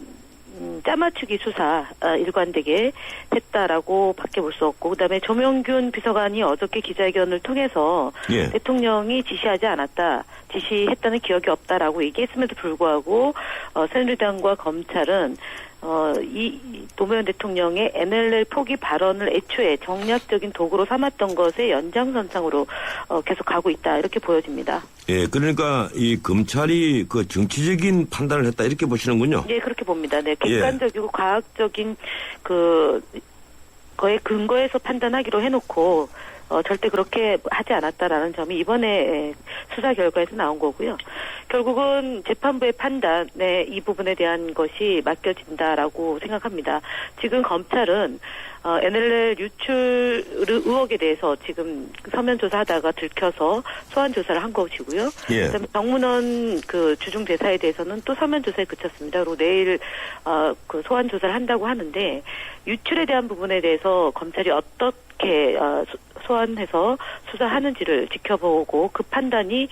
짜맞추기 수사 일관되게 했다라고 밖에 볼 수 없고, 그다음에 조명균 비서관이 어저께 기자회견을 통해서 예. 대통령이 지시하지 않았다, 지시했다는 기억이 없다라고 얘기했음에도 불구하고 새누리당과 검찰은 이 노무현 대통령의 NLL 포기 발언을 애초에 정략적인 도구로 삼았던 것의 연장선상으로 계속 가고 있다, 이렇게 보여집니다. 예, 그러니까 이 검찰이 그 정치적인 판단을 했다 이렇게 보시는군요. 예, 그렇게 봅니다. 네, 객관적이고 과학적인 거에 근거해서 판단하기로 해놓고 절대 그렇게 하지 않았다라는 점이 이번에 수사 결과에서 나온 거고요. 결국은 재판부의 판단에 이 부분에 대한 것이 맡겨진다라고 생각합니다. 지금 검찰은 NLL 유출 의혹에 대해서 지금 서면 조사하다가 들켜서 소환 조사를 한 것이고요. 예. 그다음에 정문원 그 주중 대사에 대해서는 또 서면 조사에 그쳤습니다. 그리고 내일 그 소환 조사를 한다고 하는데, 유출에 대한 부분에 대해서 검찰이 어떻게 소환해서 수사하는지를 지켜보고 그 판단이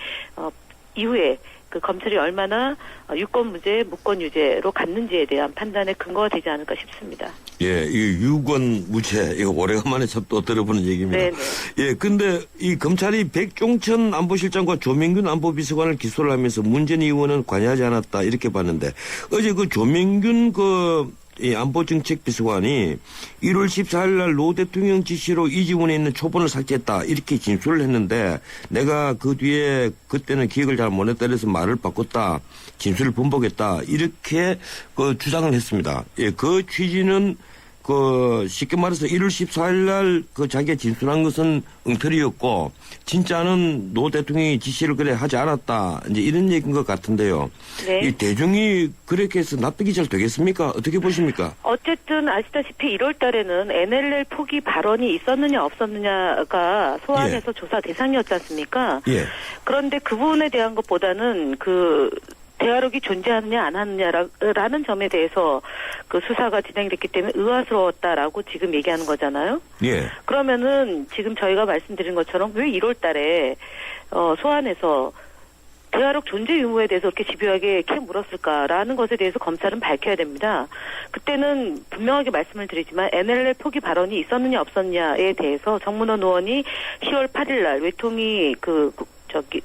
이후에 그 검찰이 얼마나 유권 무죄, 무권 유죄로 갔는지에 대한 판단의 근거가 되지 않을까 싶습니다. 예, 이 유권 무죄 이거 오래간만에 참 또 들어보는 얘기입니다. 네네. 예, 근데 이 검찰이 백종천 안보실장과 조명균 안보비서관을 기소를 하면서 문 전 의원은 관여하지 않았다 이렇게 봤는데, 어제 그 조명균 이 안보정책비서관이 1월 14일 날 노 대통령 지시로 이지원에 있는 초본을 삭제했다 이렇게 진술을 했는데, 내가 그 뒤에 그때는 기억을 잘 못했다 그래서 말을 바꿨다, 진술을 번복했다 이렇게 그 주장을 했습니다. 예, 그 취지는 그 쉽게 말해서 1월 14일 날 그 자기가 진술한 것은 엉터리였고 진짜는 노 대통령이 지시를 그래 하지 않았다, 이제 이런 얘기인 것 같은데요. 네. 이 대중이 그렇게 해서 납득이 잘 되겠습니까? 어떻게 보십니까? 어쨌든 아시다시피 1월 달에는 NLL 포기 발언이 있었느냐 없었느냐가 소환해서 조사 대상이었지 않습니까? 예. 그런데 그 부분에 대한 것보다는 그 대화록이 존재하느냐 안 하느냐라는 점에 대해서 그 수사가 진행됐기 때문에 의아스러웠다라고 지금 얘기하는 거잖아요. 예. 그러면은 지금 저희가 말씀드린 것처럼 왜 1월 달에 소환해서 대화록 존재 유무에 대해서 그렇게 집요하게 물었을까라는 것에 대해서 검찰은 밝혀야 됩니다. 그때는 분명하게 말씀을 드리지만 NLL 포기 발언이 있었느냐 없었느냐에 대해서 정문원 의원이 10월 8일 날 외통위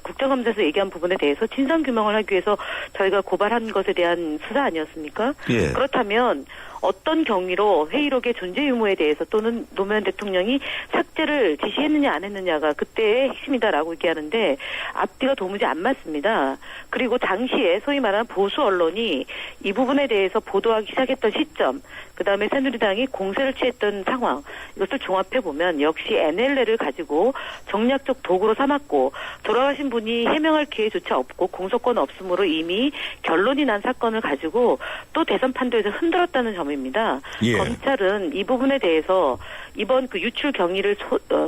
국정감사에서 얘기한 부분에 대해서 진상규명을 하기 위해서 저희가 고발한 것에 대한 수사 아니었습니까? 예. 그렇다면 어떤 경위로 회의록의 존재 유무에 대해서 또는 노무현 대통령이 삭제를 지시했느냐 안 했느냐가 그때의 핵심이다라고 얘기하는데 앞뒤가 도무지 안 맞습니다. 그리고 당시에 소위 말하는 보수 언론이 이 부분에 대해서 보도하기 시작했던 시점, 그다음에 새누리당이 공세를 취했던 상황, 이것을 종합해보면 역시 NLL을 가지고 정략적 도구로 삼았고 돌아가신 분이 해명할 기회조차 없고 공소권 없음으로 이미 결론이 난 사건을 가지고 또 대선 판도에서 흔들었다는 점입니다. 예. 검찰은 이 부분에 대해서 이번 그 유출 경위를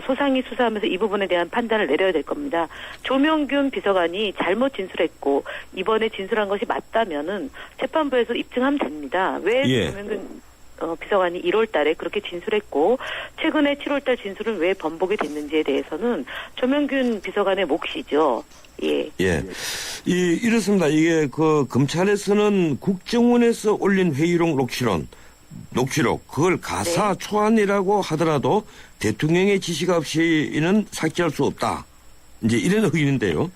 소상히 수사하면서 이 부분에 대한 판단을 내려야 될 겁니다. 조명균 비서관이 잘못 진술했고 이번에 진술한 것이 맞다면은 재판부에서 입증하면 됩니다. 왜 예. 조명균 비서관이 1월 달에 그렇게 진술했고 최근에 7월 달 진술은 왜 번복이 됐는지에 대해서는 조명균 비서관의 몫이죠. 예. 예. 이렇습니다. 이게 그 검찰에서는 국정원에서 올린 회의록 녹취록 그걸 가사 네. 초안이라고 하더라도 대통령의 지시가 없이는 삭제할 수 없다. 이제 이런 의견인데요.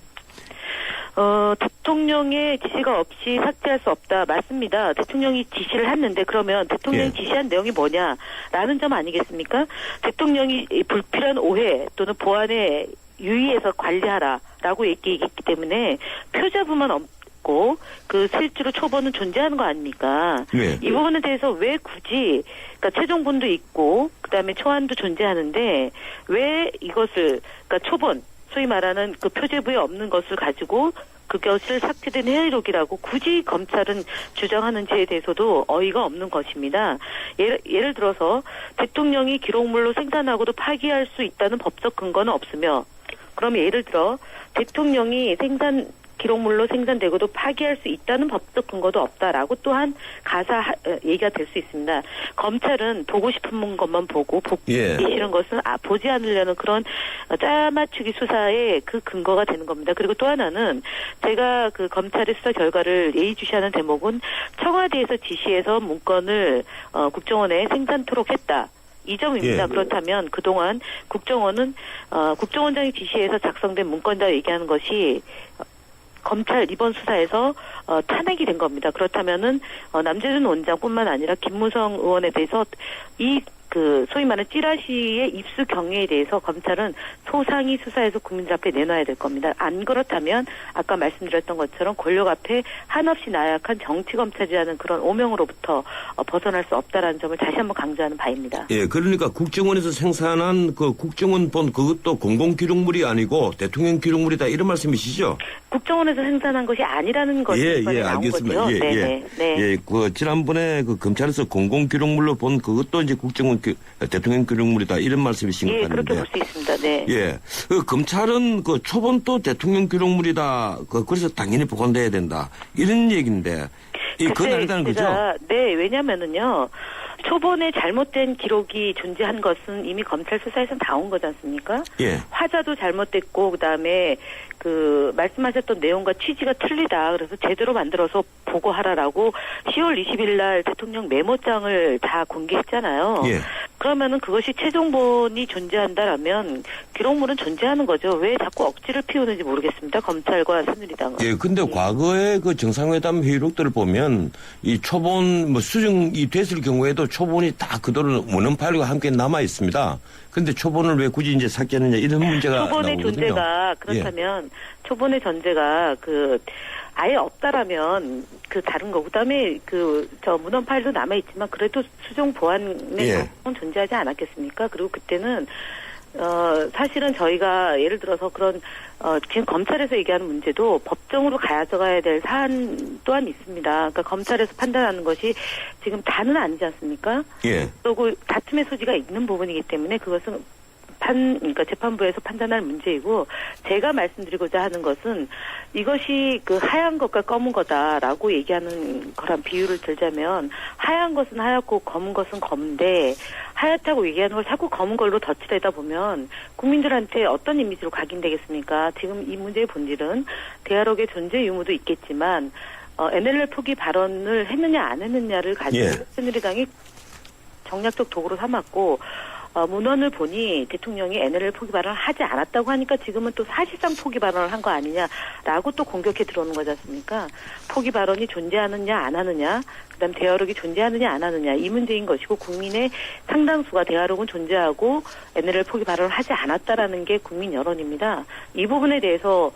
대통령의 지시가 없이 삭제할 수 없다. 맞습니다. 대통령이 지시를 했는데 그러면 대통령이 지시한 내용이 뭐냐라는 점 아니겠습니까? 대통령이 불필요한 오해 또는 보안에 유의해서 관리하라라고 얘기했기 때문에 표자부만 없고 그 실제로 초본은 존재하는 거 아닙니까? 네. 이 부분에 대해서 왜 굳이 그러니까 최종본도 있고 그다음에 초안도 존재하는데 왜 이것을 그러니까 초본 소위 말하는 그 표제부에 없는 것을 가지고 그것을 삭제된 회의록이라고 굳이 검찰은 주장하는지에 대해서도 어이가 없는 것입니다. 예를 들어서 대통령이 기록물로 생산하고도 파기할 수 있다는 법적 근거는 없으며 그러면 예를 들어 대통령이 기록물로 생산되고도 파기할 수 있다는 법적 근거도 없다라고 또한 가사 얘기가 될 수 있습니다. 검찰은 보고 싶은 것만 보고 보기 싫은 것은 보지 않으려는 그런 짜맞추기 수사의 그 근거가 되는 겁니다. 그리고 또 하나는 제가 그 검찰의 수사 결과를 예의주시하는 대목은 청와대에서 지시해서 문건을 국정원에 생산토록 했다. 이 점입니다. 예. 그렇다면 그동안 국정원은 국정원장이 지시해서 작성된 문건이다 얘기하는 것이 검찰 이번 수사에서 탄핵이 된 겁니다. 그렇다면은 남재준 원장뿐만 아니라 김무성 의원에 대해서 소위 말하는 찌라시의 입수 경위에 대해서 검찰은 소상히 수사해서 국민들 앞에 내놔야 될 겁니다. 안 그렇다면 아까 말씀드렸던 것처럼 권력 앞에 한없이 나약한 정치검찰이라는 그런 오명으로부터 벗어날 수 없다라는 점을 다시 한번 강조하는 바입니다. 예, 그러니까 국정원에서 생산한 그 국정원 본 그것도 공공기록물이 아니고 대통령 기록물이다 이런 말씀이시죠? 국정원에서 생산한 것이 아니라는 것이 이번에 나온 알겠습니다. 거죠. 네. 예, 그 지난번에 그 검찰에서 공공기록물로 본 그것도 이제 국정원 대통령 기록물이다 이런 말씀이신 것 같은데. 그렇게 볼 수 있습니다. 네. 예, 그 검찰은 그 초본도 대통령 기록물이다. 그래서 당연히 보관돼야 된다. 이런 얘기인데 그건 아니다는 거죠? 네, 왜냐면은요. 초본에 잘못된 기록이 존재한 것은 이미 검찰 수사에서 나온 거지 않습니까? 예. 화자도 잘못됐고 그다음에 그 말씀하셨던 내용과 취지가 틀리다. 그래서 제대로 만들어서 보고하라라고 10월 20일 날 대통령 메모장을 다 공개했잖아요. 예. 그러면은 그것이 최종본이 존재한다라면 기록물은 존재하는 거죠. 왜 자꾸 억지를 피우는지 모르겠습니다. 검찰과 새누리당은. 예, 근데 과거에 그 정상회담 회의록들을 보면 이 초본 수정이 됐을 경우에도 초본이 다 그대로 원본 파일과 함께 남아 있습니다. 근데 초본을 왜 굳이 이제 삭제하느냐 이런 문제가 초본의 나오거든요. 존재가 그렇다면 초본의 존재가 아예 없다라면 다른 거. 그다음에 문헌 파일도 남아 있지만 그래도 수정 보안의 가능성은 존재하지 않았겠습니까? 그리고 그때는 사실은 저희가 예를 들어서 그런 지금 검찰에서 얘기하는 문제도 법정으로 가져가야 될 사안 또한 있습니다. 그러니까 검찰에서 판단하는 것이 지금 다는 아니지 않습니까? 예. 그리고 다툼의 소지가 있는 부분이기 때문에 그것은 그러니까 재판부에서 판단할 문제이고 제가 말씀드리고자 하는 것은 이것이 하얀 것과 검은 거다라고 얘기하는 거란 비유를 들자면 하얀 것은 하얗고 검은 것은 검은데 하얗다고 얘기하는 걸 자꾸 검은 걸로 덧칠하다 보면 국민들한테 어떤 이미지로 각인되겠습니까? 지금 이 문제의 본질은 대화록의 존재 유무도 있겠지만 NLL 포기 발언을 했느냐 안 했느냐를 가지고 새누리당이 정략적 도구로 삼았고 문헌을 보니 대통령이 NLL 포기 발언을 하지 않았다고 하니까 지금은 또 사실상 포기 발언을 한 거 아니냐라고 또 공격해 들어오는 거지 않습니까? 포기 발언이 존재하느냐 안 하느냐, 그다음 대화록이 존재하느냐 안 하느냐 이 문제인 것이고 국민의 상당수가 대화록은 존재하고 NLL 포기 발언을 하지 않았다라는 게 국민 여론입니다. 이 부분에 대해서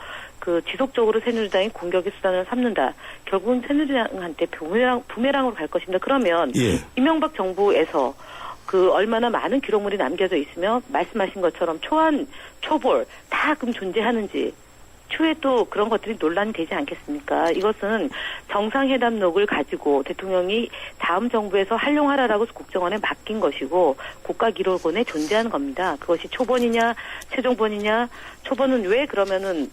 지속적으로 새누리당이 공격의 수단을 삼는다. 결국은 새누리당한테 부메랑으로 갈 것입니다. 그러면 이명박 정부에서 얼마나 많은 기록물이 남겨져 있으며 말씀하신 것처럼 초안, 초볼 다 그럼 존재하는지 추후에 또 그런 것들이 논란이 되지 않겠습니까? 이것은 정상회담록을 가지고 대통령이 다음 정부에서 활용하라라고 국정원에 맡긴 것이고 국가기록원에 존재하는 겁니다. 그것이 초본이냐 최종본이냐 초본은 왜 그러면은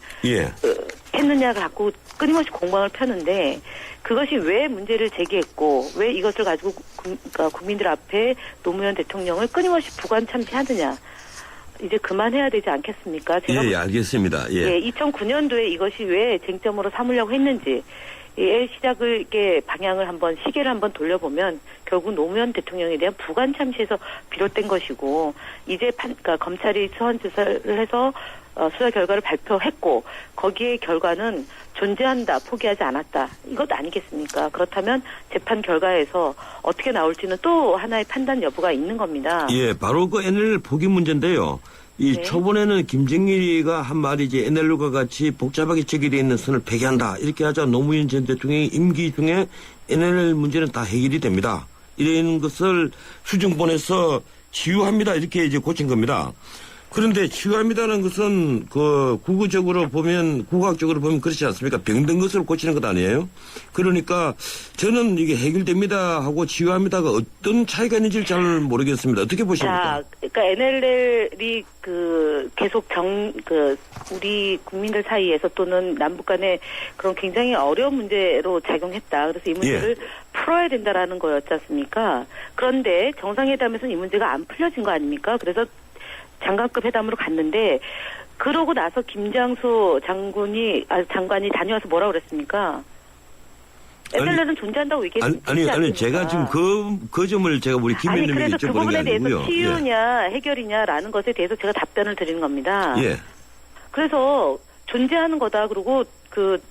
했느냐를 갖고 끊임없이 공방을 펴는데 그것이 왜 문제를 제기했고 왜 이것을 가지고 국민들 앞에 노무현 대통령을 끊임없이 부관 참시하느냐. 이제 그만해야 되지 않겠습니까? 제가 알겠습니다. 2009년도에 이것이 왜 쟁점으로 삼으려고 했는지 시작을 방향을 시계를 한번 돌려보면 결국 노무현 대통령에 대한 부관 참시에서 비롯된 것이고 이제 검찰이 수원 조사를 해서 수사 결과를 발표했고 거기에 결과는 존재한다, 포기하지 않았다. 이것 아니겠습니까? 그렇다면 재판 결과에서 어떻게 나올지는 또 하나의 판단 여부가 있는 겁니다. 바로 그 NLL 포기 문제인데요. 초본에는 김정일이가 한 말이 NLL과 같이 복잡하게 제기되어 있는 선을 폐기한다. 이렇게 하자 노무현 전 대통령의 임기 중에 NLL 문제는 다 해결이 됩니다. 이런 것을 수정본에서 치유합니다. 이렇게 고친 겁니다. 그런데 치유합니다는 것은 국어적으로 보면 국학적으로 보면 그렇지 않습니까? 병든 것을 고치는 것 아니에요? 그러니까 저는 이게 해결됩니다 하고 치유합니다가 어떤 차이가 있는지 잘 모르겠습니다. 어떻게 보십니까? 그러니까 NLL이 계속 우리 국민들 사이에서 또는 남북 간에 그런 굉장히 어려운 문제로 작용했다. 그래서 이 문제를 풀어야 된다라는 거였지 않습니까? 그런데 정상회담에서는 이 문제가 안 풀려진 거 아닙니까? 그래서 장관급 회담으로 갔는데 그러고 나서 김장수 장관이 다녀와서 뭐라고 그랬습니까? NLL은 존재한다고 얘기했습니다. 아니 제가 지금 그 점을 제가 우리 김 의원님에게 그래서 그 부분에 대해서 치유냐 해결이냐라는 것에 대해서 제가 답변을 드리는 겁니다. 그래서 존재하는 거다. 그리고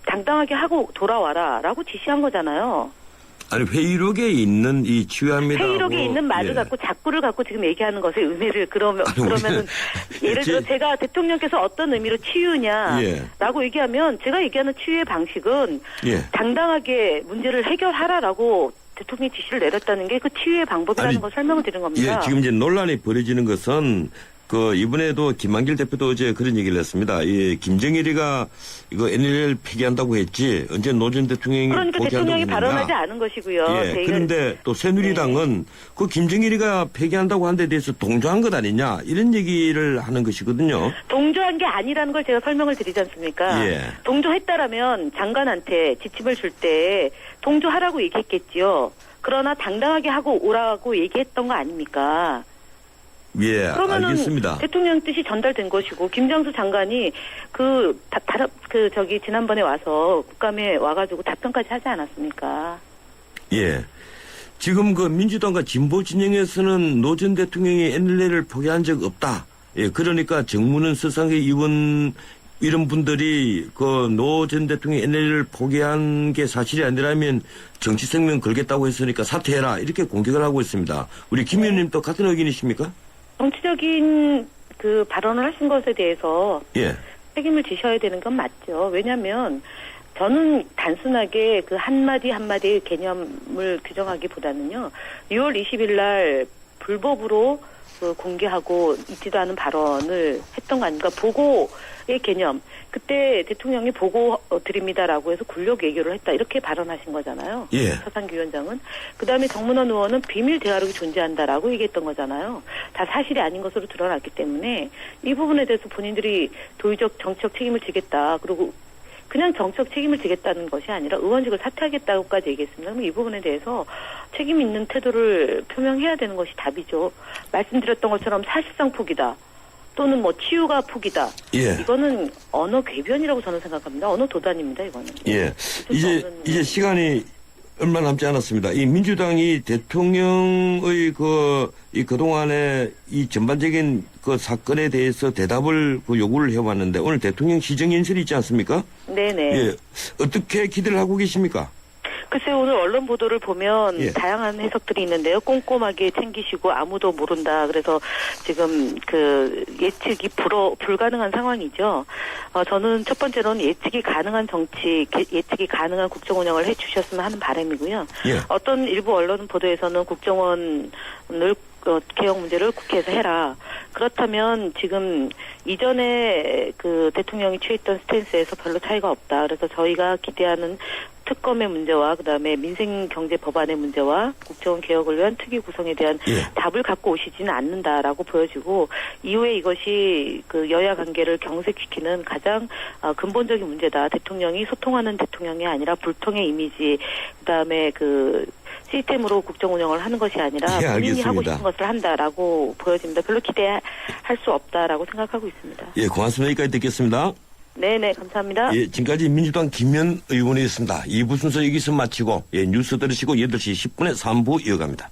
당당하게 하고 돌아와라라고 지시한 거잖아요. 아니 회의록에 있는 이 치유합니다. 회의록에 있는 말을 갖고 작구를 갖고 지금 얘기하는 것의 의미를 그러면은 예를 들어 제가 대통령께서 어떤 의미로 치유냐라고 얘기하면 제가 얘기하는 치유의 방식은 당당하게 문제를 해결하라라고 대통령이 지시를 내렸다는 게 그 치유의 방법이라는 걸 설명을 드리는 겁니다. 지금 이제 논란이 벌어지는 것은 이번에도 김한길 대표도 어제 그런 얘기를 했습니다. 김정일이가 이거 NLL 폐기한다고 했지 언제 노 전 대통령이 그러니까 대통령이 발언하지 않은 것이고요. 그런데 또 새누리당은 김정일이가 폐기한다고 한 데 대해서 동조한 것 아니냐 이런 얘기를 하는 것이거든요. 동조한 게 아니라는 걸 제가 설명을 드리지 않습니까? 동조했다라면 장관한테 지침을 줄 때 동조하라고 얘기했겠지요. 그러나 당당하게 하고 오라고 얘기했던 거 아닙니까? 그러면은 알겠습니다. 대통령 뜻이 전달된 것이고 김장수 장관이 지난번에 와서 국감에 와가지고 답변까지 하지 않았습니까? 지금 민주당과 진보 진영에서는 노 전 대통령이 NLL을 포기한 적 없다. 그러니까 정문은 서상계 의원 이런 분들이 노 전 대통령이 NLL을 포기한 게 사실이 아니라면 정치 생명 걸겠다고 했으니까 사퇴해라 이렇게 공격을 하고 있습니다. 우리 김 의원님도 같은 의견이십니까? 정치적인 발언을 하신 것에 대해서 책임을 지셔야 되는 건 맞죠. 왜냐하면 저는 단순하게 한마디 한마디의 개념을 규정하기보다는요. 6월 20일 날 불법으로 공개하고 있지도 않은 발언을 했던 거 아닙니까? 보고의 개념. 그때 대통령이 보고 드립니다라고 해서 굴욕 외교를 했다. 이렇게 발언하신 거잖아요. 서상규 위원장은. 그다음에 정문원 의원은 비밀 대화록이 존재한다라고 얘기했던 거잖아요. 다 사실이 아닌 것으로 드러났기 때문에 이 부분에 대해서 본인들이 도의적 정치적 책임을 지겠다. 그리고 그냥 정치적 책임을 지겠다는 것이 아니라 의원직을 사퇴하겠다고까지 얘기했습니다. 그럼 이 부분에 대해서 책임 있는 태도를 표명해야 되는 것이 답이죠. 말씀드렸던 것처럼 사실상 포기다. 또는 치유가 포기다. 이거는 언어 궤변이라고 저는 생각합니다. 언어 도단입니다. 이거는. 이제 시간이 얼마 남지 않았습니다. 이 민주당이 대통령의 그동안의 이 전반적인 그 사건에 대해서 대답을 요구를 해왔는데 오늘 대통령 시정연설이 있지 않습니까? 네네. 예. 어떻게 기대를 하고 계십니까? 글쎄 오늘 언론 보도를 보면 예. 다양한 해석들이 있는데요. 꼼꼼하게 챙기시고 아무도 모른다. 그래서 지금 그 예측이 불가능한 상황이죠. 저는 첫 번째로는 예측이 가능한 정치, 예측이 가능한 국정 운영을 해주셨으면 하는 바람이고요. 예. 어떤 일부 언론 보도에서는 국정원을 개혁 문제를 국회에서 해라. 그렇다면 지금 이전에 그 대통령이 취했던 스탠스에서 별로 차이가 없다. 그래서 저희가 기대하는 특검의 문제와 그다음에 민생 경제 법안의 문제와 국정원 개혁을 위한 특위 구성에 대한 답을 갖고 오시지는 않는다라고 보여지고 이후에 이것이 그 여야 관계를 경색시키는 가장 근본적인 문제다. 대통령이 소통하는 대통령이 아니라 불통의 이미지 그다음에 그 시스템으로 국정 운영을 하는 것이 아니라 본인이 하고 싶은 것을 한다라고 보여집니다. 별로 기대할 수 없다라고 생각하고 있습니다. 예, 고맙습니다. 여기까지 듣겠습니다. 네네, 감사합니다. 예, 지금까지 민주당 김면 의원이었습니다. 2부 순서 여기서 마치고 뉴스 들으시고 8시 10분에 3부 이어갑니다.